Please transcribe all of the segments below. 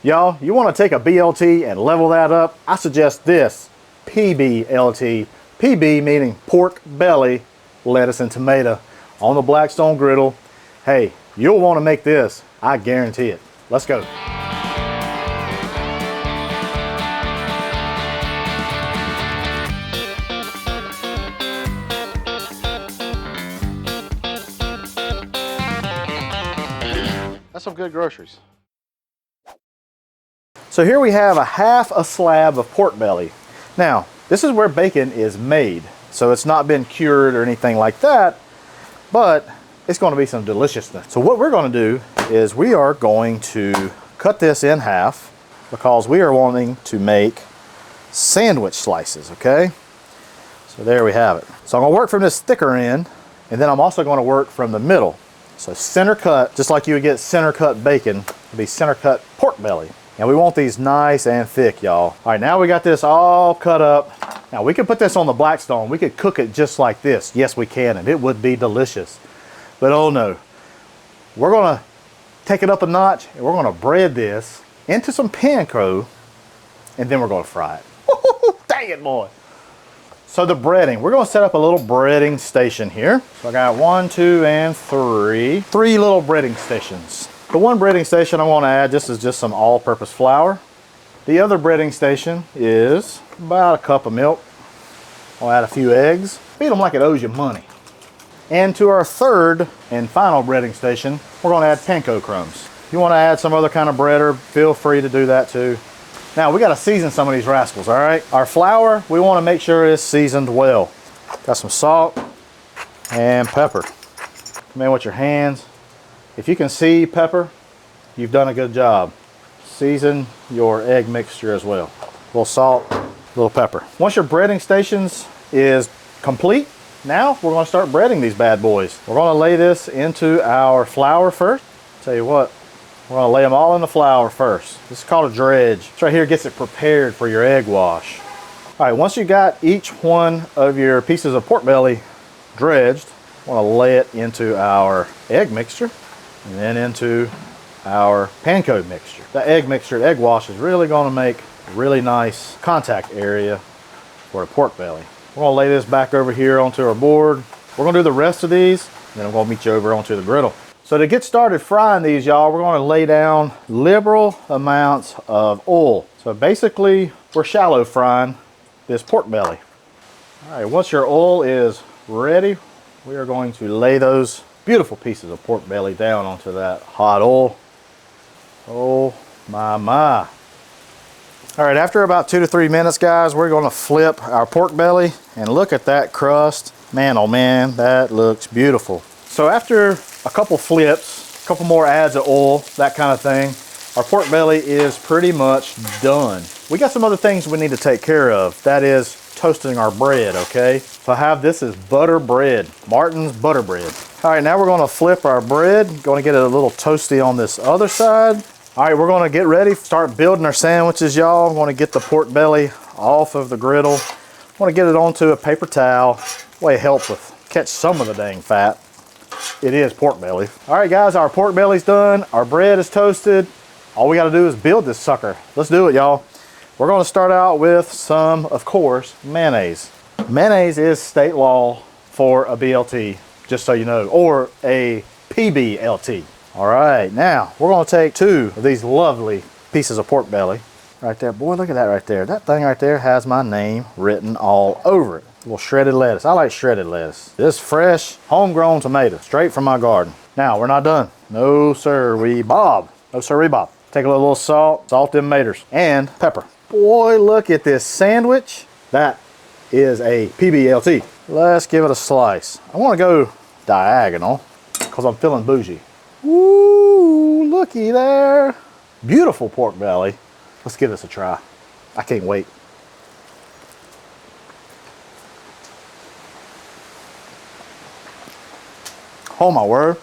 Y'all, you want to take a BLT and level that up? I suggest this PBLT. PB meaning pork belly, lettuce, and tomato on the Blackstone Griddle. Hey, you'll want to make this. I guarantee it. Let's go. That's some good groceries. So here we have a half a slab of pork belly. Now, this is where bacon is made. So it's not been cured or anything like that, but it's going to be some deliciousness. So what we're going to do is we are going to cut this in half because we are wanting to make sandwich slices, okay? So there we have it. So I'm going to work from this thicker end, and then I'm also going to work from the middle. So center cut, just like you would get center cut bacon, it'll be center cut pork belly. And we want these nice and thick, y'all. All right, now we got this all cut up. Now we could put this on the Blackstone. We could cook it just like this. Yes, we can, and it would be delicious. But oh no, we're gonna take it up a notch, and we're gonna bread this into some panko, and then we're gonna fry it. Dang it, boy. So the breading, we're gonna set up a little breading station here. So I got 1, 2, and 3 little breading stations. The one breading station I want to add, this is just some all-purpose flour. The other breading station is about a cup of milk. I'll add a few eggs. Feed them like it owes you money. And to our third and final breading station, we're going to add panko crumbs. If you want to add some other kind of breader, feel free to do that too. Now we got to season some of these rascals, all right? Our flour, we want to make sure it's seasoned well. Got some salt and pepper. Come in with your hands. If you can see pepper, you've done a good job. Season your egg mixture as well. A little salt, a little pepper. Once your breading stations is complete, now we're going to start breading these bad boys. We're going to lay this into our flour first. Tell you what, we're going to lay them all in the flour first. This is called a dredge. This right here gets it prepared for your egg wash. All right, once you got each one of your pieces of pork belly dredged, we're going to lay it into our egg mixture. And then into our panko mixture. The egg mixture, egg wash is really going to make a really nice contact area for a pork belly. We're going to lay this back over here onto our board. We're going to do the rest of these, and then I'm going to meet you over onto the griddle. So to get started frying these, y'all, we're going to lay down liberal amounts of oil. So basically, we're shallow frying this pork belly. All right, once your oil is ready, we are going to lay those beautiful pieces of pork belly down onto that hot oil. Oh my. All right, after about 2 to 3 minutes, guys, we're going to flip our pork belly and look at that crust. Man, oh man, that looks beautiful. So after a couple flips, a couple more adds of oil, that kind of thing, our pork belly is pretty much done. We got some other things we need to take care of. That is toasting our bread, okay? So I have this is butter bread, Martin's butter bread. All right, now we're going to flip our bread. Going to get it a little toasty on this other side. All right, we're going to get ready, start building our sandwiches, y'all. I'm going to get the pork belly off of the griddle. I want to get it onto a paper towel. Way it helps with catch some of the dang fat. It is pork belly. All right, guys, our pork belly's done. Our bread is toasted. All we got to do is build this sucker. Let's do it, y'all. We're going to start out with some, of course, mayonnaise. Mayonnaise is state law for a BLT, just so you know, or a PBLT. All right, now we're going to take 2 of these lovely pieces of pork belly. Right there, boy, look at that right there. That thing right there has my name written all over it. A little shredded lettuce. I like shredded lettuce. This fresh, homegrown tomato, straight from my garden. Now, we're not done. No sir-wee Bob. No sir-wee Bob. Take a little salt, salt them maters, and pepper. Boy, look at this sandwich. That is a PBLT. Let's give it a slice. I want to go diagonal because I'm feeling bougie. Ooh, looky there. Beautiful pork belly. Let's give this a try. I can't wait. Oh my word.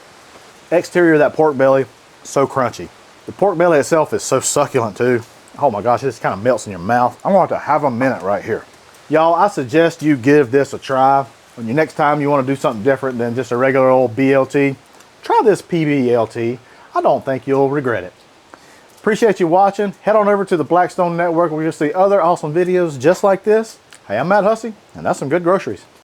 Exterior of that pork belly, so crunchy. The pork belly itself is so succulent too. Oh my gosh, it just kind of melts in your mouth. I'm going to have a minute right here. Y'all, I suggest you give this a try. When you next time you want to do something different than just a regular old BLT, try this PBLT. I don't think you'll regret it. Appreciate you watching. Head on over to the Blackstone Network where you'll see other awesome videos just like this. Hey, I'm Matt Hussey, and that's some good groceries.